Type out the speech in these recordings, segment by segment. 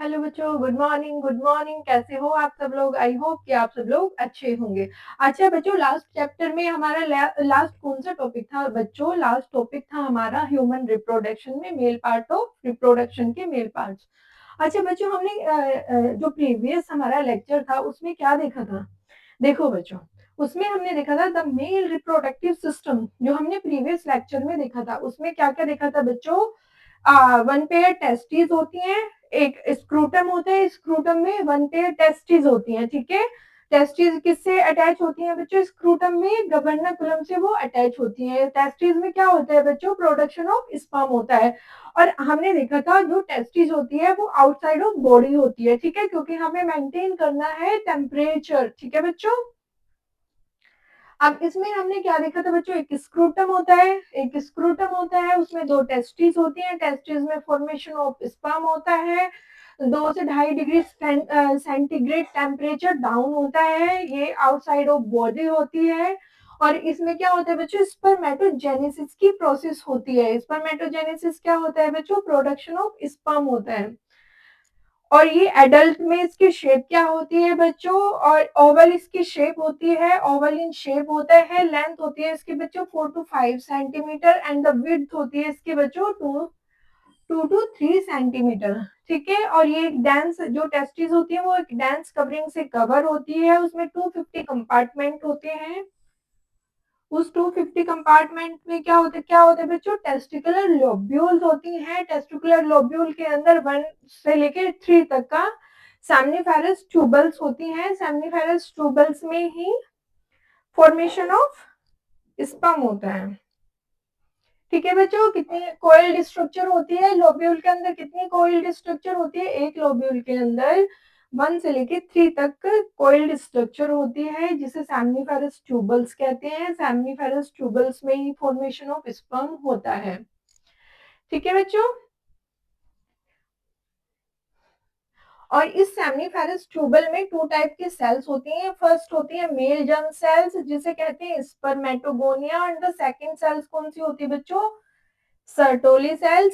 Hello बच्चों, good morning. कैसे हो आप सब लोग? आई होप कि आप सब लोग अच्छे होंगे। अच्छा बच्चों, लास्ट चैप्टर में हमारा लास्ट कौन सा टॉपिक था बच्चों? लास्ट टॉपिक था हमारा ह्यूमन रिप्रोडक्शन में मेल पार्ट ऑफ रिप्रोडक्शन के मेल पार्ट्स। अच्छा बच्चों, हमने जो प्रीवियस हमारा लेक्चर था उसमें क्या देखा था? देखो बच्चों, उसमें हमने देखा था द मेल रिप्रोडक्टिव सिस्टम। जो हमने प्रीवियस लेक्चर में देखा था उसमें क्या क्या देखा था बच्चों? वन पेयर टेस्टिस होती हैं, एक स्क्रूटम होता है, स्क्रूटम में वन पेयर टेस्टिस होती हैं, ठीक है। टेस्टिस किससे अटैच होती हैं बच्चों? स्क्रूटम में गबर्नाकुलम से वो अटैच होती हैं। टेस्टिस में क्या होता है बच्चों? प्रोडक्शन ऑफ स्पर्म होता है। और हमने देखा था जो टेस्टिस होती है वो आउटसाइड ऑफ बॉडी होती है, ठीक है, क्योंकि हमें मेंटेन करना है टेम्परेचर, ठीक है बच्चों। अब इसमें हमने क्या देखा था बच्चों? एक स्क्रूटम होता है, एक स्क्रूटम होता है, उसमें दो टेस्टिस होती हैं। टेस्टिस में फॉर्मेशन ऑफ स्पर्म होता है, 2 से 2.5 डिग्री सेंटीग्रेड टेम्परेचर डाउन होता है, ये आउटसाइड ऑफ बॉडी होती है। और इसमें क्या होता है बच्चों? स्पर्मेटोजेनेसिस की प्रोसेस होती है। स्पर्मेटोजेनेसिस क्या होता है बच्चों? प्रोडक्शन ऑफ स्पर्म होता है। और ये एडल्ट में इसकी शेप क्या होती है बच्चों? और ओवल इसकी शेप होती है, ओवल इन शेप होता है। लेंथ होती है इसकी बच्चों 4 to 5 centimetre and the width होती है इसकी बच्चों 2 to 3 सेंटीमीटर, ठीक है। और ये एक डेंस जो टेस्टिस होती है वो एक डेंस कवरिंग से कवर होती है। उसमें 250 कंपार्टमेंट होते हैं। उस 250 कंपार्टमेंट में क्या होता है बच्चों? टेस्टिकुलर लोब्यूल्स होती हैं। टेस्टिकुलर लोब्यूल के अंदर 1 से लेकर 3 तक का सेमनीफेरस ट्यूबल्स होती हैं। सेमनीफेरस ट्यूबल्स में ही फॉर्मेशन ऑफ स्पर्म होता है, ठीक है बच्चों। कितनी कोइल्ड स्ट्रक्चर होती है लोब्यूल के अंदर? कितनी कोइल्ड स्ट्रक्चर होती है? एक लोब्यूल के अंदर 1 से लेकर 3 तक कोइल्ड स्ट्रक्चर होती है, जिसे सेमनीफेरस ट्यूबल्स कहते हैं। सेमनीफेरस ट्यूबल्स में ही फॉर्मेशन ऑफ स्पर्म होता है, ठीक है बच्चों। और इस सेमनीफेरस ट्यूबल में 2 टाइप की सेल्स होती हैं। फर्स्ट होती है मेल जर्म सेल्स, जिसे कहते हैं spermatogonia. And the second cells कौन सी होती है बच्चों? Sertoli cell.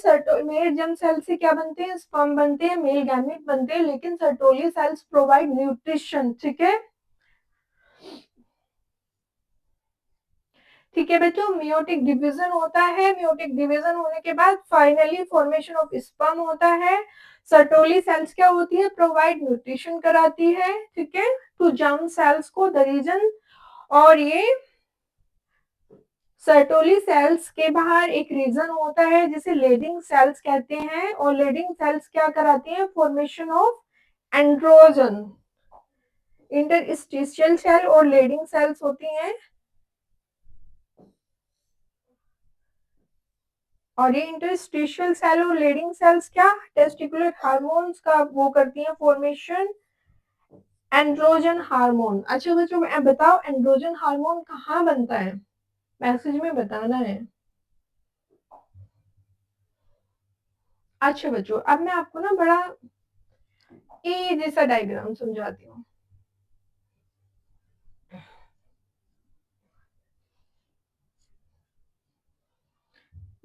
Male germ cell से क्या बनते हैं? स्पर्म बनते हैं, मेल गैमेट बनते हैं, लेकिन सर्टोली सेल्स प्रोवाइड न्यूट्रिशन, ठीक है। ठीक है बच्चों, मियोटिक डिवीजन होता है। मियोटिक डिवीजन होने के बाद फाइनली फॉर्मेशन ऑफ स्पर्म होता है। सर्टोली सेल्स क्या होती है? प्रोवाइड न्यूट्रिशन कराती है, ठीक है, टू जर्म सेल्स को, द रीजन। और ये सर्टोली सेल्स के बाहर एक रीजन होता है जिसे लेडिंग सेल्स कहते हैं। और लेडिंग सेल्स क्या कराती हैं? Formation of androgen. Interstitial cell और लेडिंग सेल्स होती हैं। और ये इंटरस्टिशियल सेल और लेडिंग सेल्स क्या? टेस्टिकुलर हार्मोन्स का वो करती हैं फॉर्मेशन, एंड्रोजन हार्मोन। अच्छा बच्चों बताओ, एंड्रोजन हार्मोन कहाँ बनता है? मैसेज में बताना है। अच्छा बच्चों, अब मैं आपको ना बड़ा इजी सा डायग्राम समझाती हूँ।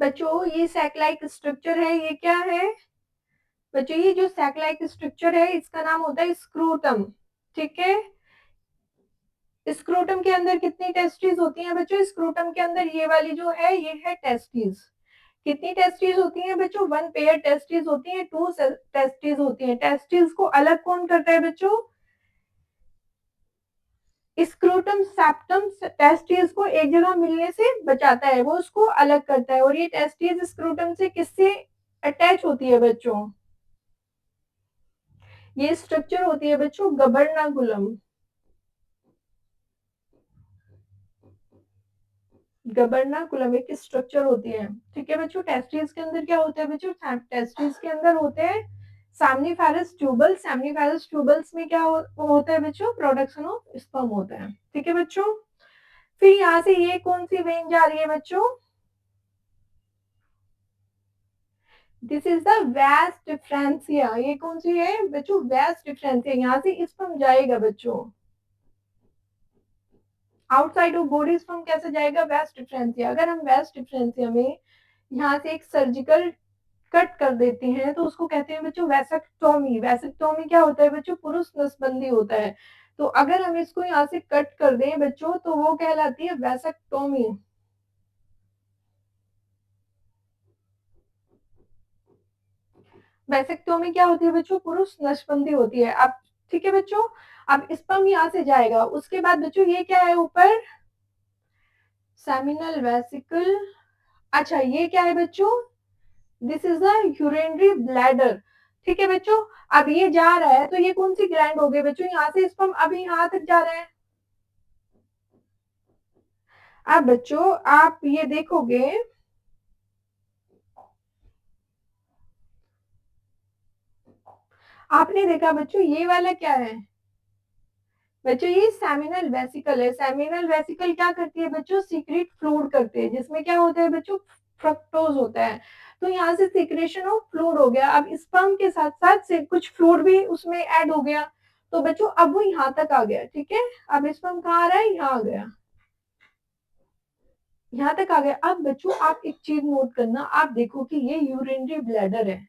बच्चों ये सैक लाइक स्ट्रक्चर है, ये क्या है बच्चों? ये जो सैक लाइक स्ट्रक्चर है इसका नाम होता है स्क्रूटम, ठीक है। स्क्रूटम के अंदर कितनी टेस्टिस होती हैं बच्चों? स्क्रूटम के अंदर ये वाली जो है ये है टेस्टिस। कितनी टेस्टिस होती हैं बच्चों? 1 पेयर टेस्टिस होती हैं, 2 टेस्टिस होती हैं। टेस्टिस को अलग कौन करता है बच्चों? स्क्रूटम सेप्टम टेस्टिस को एक जगह मिलने से बचाता है, वो उसको अलग करता है। और ये टेस्टिस स्क्रूटम से किससे अटैच होती है बच्चों? ये स्ट्रक्चर होती है बच्चों गबर्नाकुलम। गबर्नाकुलम एक स्ट्रक्चर होती है, ठीक है बच्चों। टेस्टिस के अंदर क्या होता है बच्चों? टेस्टिस के अंदर होते हैं सेमनीफेरस ट्यूबल्स। सेमनीफेरस ट्यूबल्स में क्या होता है बच्चों? प्रोडक्शन ऑफ स्पर्म होता है, ठीक है बच्चों। फिर यहाँ से ये कौन सी वेन जा रही है बच्चों? दिस इज द वास डिफरेंशिया। ये कौन सी है बच्चों? वास डिफरेंशिया। यहाँ से स्पर्म जाएगा बच्चों आउटसाइड ऑफ बॉडी। स्पर्म कैसे जाएगा? वास डिफरेंशिया। अगर हम वास डिफरेंशिया में यहाँ से एक सर्जिकल कट कर देते हैं तो उसको कहते हैं बच्चों वैसेक्टोमी। वैसेक्टोमी क्या होता है बच्चों? पुरुष नसबंदी होता है। तो अगर हम इसको यहाँ से कट कर दें बच्चों तो वो कहलाती है वैसेक्टोमी। वैसेक्टोमी क्या होती है बच्चों? पुरुष नसबंदी होती है। अब ठीक है बच्चों, अब स्पर्म यहाँ से जाएगा, उसके बाद बच्चों ये क्या है ऊपर? Seminal vesicle. अच्छा ये क्या है बच्चों? This is the urinary bladder. ठीक है बच्चों, अब ये जा रहा है तो ये कौन सी ग्लैंड हो गई बच्चों? यहाँ से स्पर्म अभी यहाँ तक जा रहा है। अब बच्चों आप ये देखोगे, आपने देखा बच्चों ये वाला क्या है? बच्चों ये सेमिनल वेसिकल है। सेमिनल वेसिकल क्या करती है बच्चों? सीक्रेट फ्लूइड करती है, जिसमें क्या होता है बच्चों? फ्रक्टोज होता है। तो यहाँ से सीक्रेशन ऑफ फ्लूइड हो गया। अब स्पर्म के साथ साथ से कुछ फ्लूइड भी उसमें ऐड हो गया। तो बच्चों अब वो यहाँ तक आ गया। ठीक है, अब स्पर्म कहाँ आ रहा है? यहाँ आ गया, यहाँ तक आ गया। अब बच्चों आप एक चीज नोट करना, आप देखो कि ये यूरिनरी ब्लैडर है।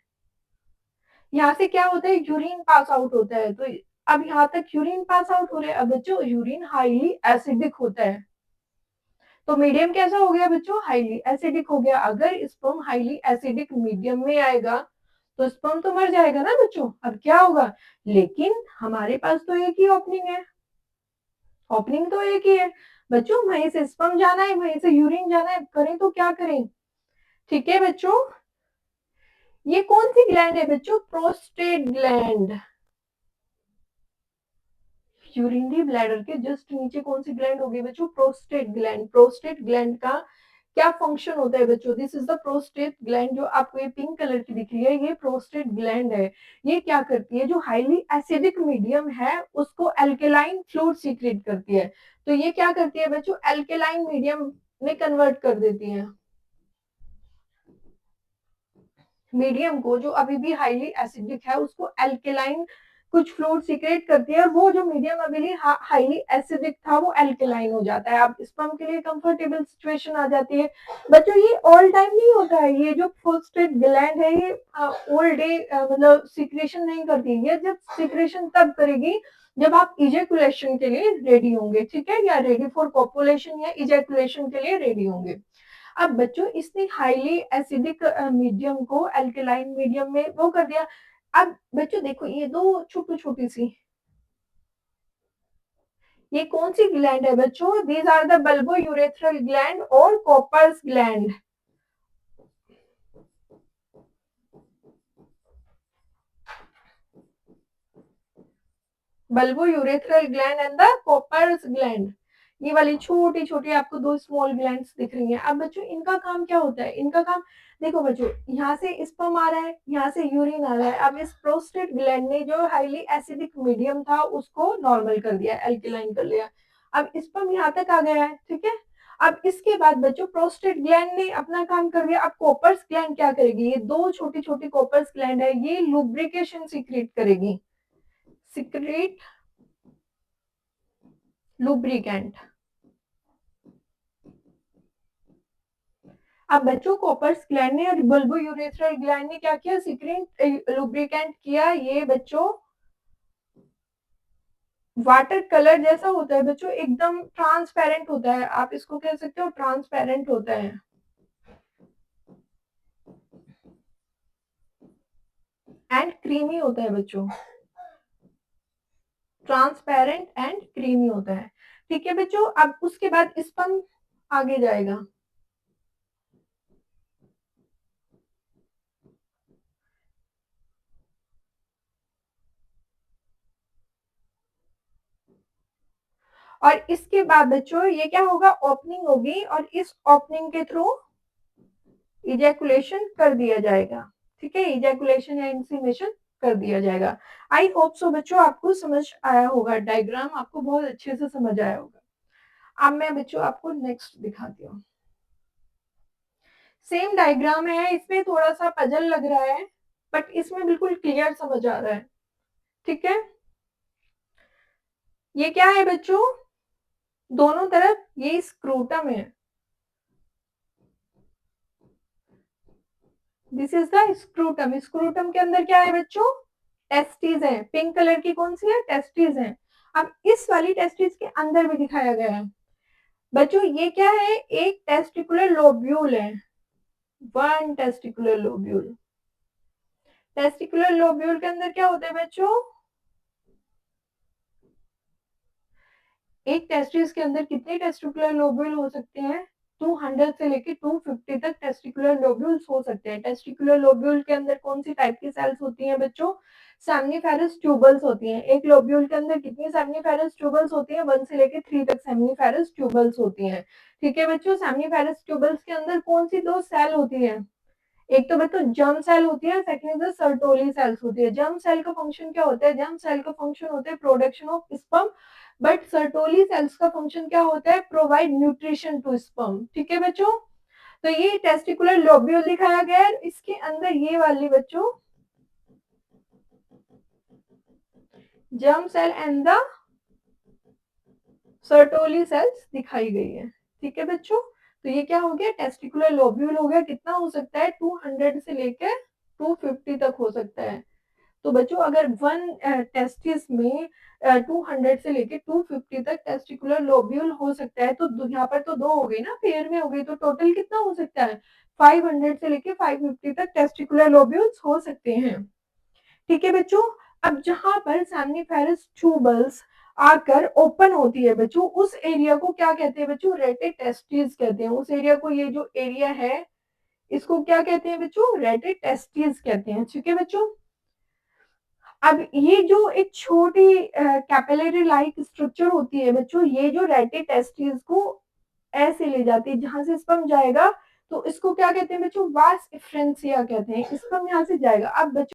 यहाँ से क्या होता है? यूरिन पास आउट होता है। तो अब यहाँ तक यूरिन पास आउट हो रहा है। अब बच्चों यूरिन हाईली एसिडिक होता है, तो मीडियम कैसा हो गया बच्चों? हाईली एसिडिक हो गया। अगर स्पर्म हाईली एसिडिक मीडियम में आएगा तो स्पर्म तो मर जाएगा ना बच्चों। अब क्या होगा? लेकिन हमारे पास तो एक ही ओपनिंग है, ओपनिंग तो एक ही है बच्चों, वहीं से स्पर्म जाना है, वहीं से यूरिन जाना है, करें तो क्या करें? ठीक है बच्चों, ये कौन सी ग्लैंड है बच्चों? Prostate gland. यूरिनरी ब्लैडर के जस्ट नीचे कौन सी ग्लैंड होगी बच्चों? Prostate gland. प्रोस्टेट ग्लैंड का क्या फंक्शन होता है बच्चों? This is the prostate gland. जो आपको ये पिंक कलर की दिख रही है, ये प्रोस्टेट ग्लैंड है। ये क्या करती है? जो हाईली एसिडिक मीडियम है उसको एल्केलाइन फ्लूइड सीक्रेट करती है। तो ये क्या करती है बच्चों? एल्केलाइन मीडियम में कन्वर्ट कर देती है। मीडियम को जो अभी भी हाईली एसिडिक है उसको एल्केलाइन कुछ फ्लूइड सीक्रेट करती है, और वो जो मीडियम अभी हाईली एसिडिक था वो एल्केलाइन हो जाता है। अब स्पर्म के लिए कंफर्टेबल सिचुएशन आ जाती है। बच्चों ये ऑल टाइम नहीं होता है, ये जो प्रोस्टेट ग्लैंड है ये ऑल डे मतलब सीक्रेशन नहीं करती है। ये जब सीक्रेशन तब करेगी जब आप इजेकुलेशन के लिए रेडी होंगे। ठीक है, या रेडी फॉर कॉपुलेशन या इजेकुलेशन के लिए रेडी होंगे। अब बच्चों इसने हाईली एसिडिक मीडियम को अल्कलाइन मीडियम में वो कर दिया। अब बच्चों देखो ये दो छोटी छोटी सी, ये कौन सी ग्लैंड है बच्चों? These are the bulbourethral gland और Cowper's gland. Bulbourethral gland and the Cowper's gland. ये वाली छोटी छोटी आपको दो स्मॉल ग्लैंड्स दिख रही हैं। अब बच्चों इनका काम क्या होता है? इनका काम देखो बच्चों, यहाँ से स्पर्म आ रहा है, यहाँ से यूरिन आ रहा है। अब इस प्रोस्टेट ग्लैंड ने जो हाईली एसिडिक मीडियम था उसको नॉर्मल कर दिया, एल्कलाइन कर लिया। अब स्पर्म यहाँ तक आ गया है। ठीक है, अब इसके बाद बच्चों प्रोस्टेट ग्लैंड ने अपना काम कर दिया। अब कॉपर्स ग्लैंड क्या करेगी? ये दो छोटी छोटी कॉपर्स ग्लैंड है, ये लुब्रिकेशन सीक्रेट करेगी, सीक्रेट लुब्रिकेंट। अब बच्चों कॉपर्स ग्लैंड ने और बल्बो यूरेथ्रल ग्लैंड ने क्या किया? सीक्रेट लुब्रिकेंट किया। ये बच्चों वाटर कलर जैसा होता है बच्चों, एकदम ट्रांसपेरेंट होता है, आप इसको कह सकते हो ट्रांसपेरेंट होता है एंड क्रीमी होता है बच्चों, ट्रांसपेरेंट एंड क्रीमी होता है। ठीक है बच्चों, अब उसके बाद स्पर्म आगे जाएगा। और इसके बाद बच्चों ये क्या होगा? ओपनिंग होगी और इस ओपनिंग के थ्रू इजैकुलेशन कर दिया जाएगा। ठीक है, इजैकुलेशन या इंसीमेशन कर दिया जाएगा। आई होप सो बच्चों आपको समझ आया होगा, डायग्राम आपको बहुत अच्छे से समझ आया होगा। अब मैं बच्चों आपको नेक्स्ट दिखाती हूँ। सेम डायग्राम है, इसमें थोड़ा सा पजल लग रहा है बट इसमें बिल्कुल क्लियर समझ आ रहा है। ठीक है, ये क्या है बच्चों? दोनों तरफ ये स्क्रूटम है, this is the scrotum. Scrotum के अंदर क्या है बच्चों? टेस्टिस है। पिंक कलर की कौन सी है? टेस्टिस है। अब इस वाली टेस्टिस के अंदर भी दिखाया गया है बच्चों, ये क्या है? एक टेस्टिकुलर लोब्यूल है, one testicular lobule. Testicular lobule के अंदर क्या होता है बच्चों? एक टेस्टिस के अंदर कितने टेस्टिकुलर लोब्यूल हो सकते हैं? 200 से लेके 250 तक टेस्टिकुलर लोब्यूल्स हो सकते हैं। टेस्टिकुलर लोब्यूल के अंदर कौन सी टाइप की सेल्स होती हैं बच्चों? सेमनीफेरस ट्यूबल्स होती हैं। एक लोब्यूल के अंदर कितनी सेमनीफेरस ट्यूबल्स होती हैं? 1 से लेके 3 तक सेमनीफेरस ट्यूबल्स होती हैं। ठीक है बच्चों, सेमनीफेरस ट्यूबल्स के अंदर कौन सी दो सेल होती है? एक तो बच्चों जर्म सेल होती है, सेकंड इज सर्टोली सेल्स होती है। जर्म सेल का फंक्शन क्या होता है? जर्म सेल का फंक्शन होता है production of sperm, but Sertoli cells का फंक्शन क्या होता है? Provide nutrition to sperm. ठीक है बच्चों, तो ये टेस्टिकुलर लोब्यूल दिखाया गया है। इसके अंदर ये वाली बच्चों germ cell and the Sertoli cells दिखाई गई है। ठीक है बच्चों, तो ये क्या हो गया? टेस्टिकुलर लोब्यूल हो गया। कितना हो सकता है? 200 से लेकर 250 तक हो सकता है। तो बच्चों अगर वन टेस्टिस में 200 से लेके 250 तक टेस्टिकुलर लोब्यूल हो सकता है, तो यहाँ पर तो दो हो गई ना, पेयर में हो गई, तो टोटल कितना हो सकता है? 500 से लेके 550 तक टेस्टिकुलर लोब्यूल्स हो सकते हैं। ठीक है बच्चों, अब जहां पर सेमनीफेरस ट्यूबल्स आकर ओपन होती है बच्चों, उस एरिया को क्या कहते हैं बच्चों? रेटिटेस्टिस कहते हैं। उस एरिया को, ये जो एरिया है इसको क्या कहते हैं बच्चों? रेटिटेस्टिस कहते हैं। ठीक है बच्चों, अब ये जो एक छोटी कैपिलरी लाइक स्ट्रक्चर होती है बच्चों, ये जो रेटिटेस्टिस को ऐसे ले जाती है, जहां से स्पर्म जाएगा तो इसको क्या कहते हैं बच्चों? वास इफ्रेंसिया कहते हैं। स्पर्म यहाँ से जाएगा। अब बच्चों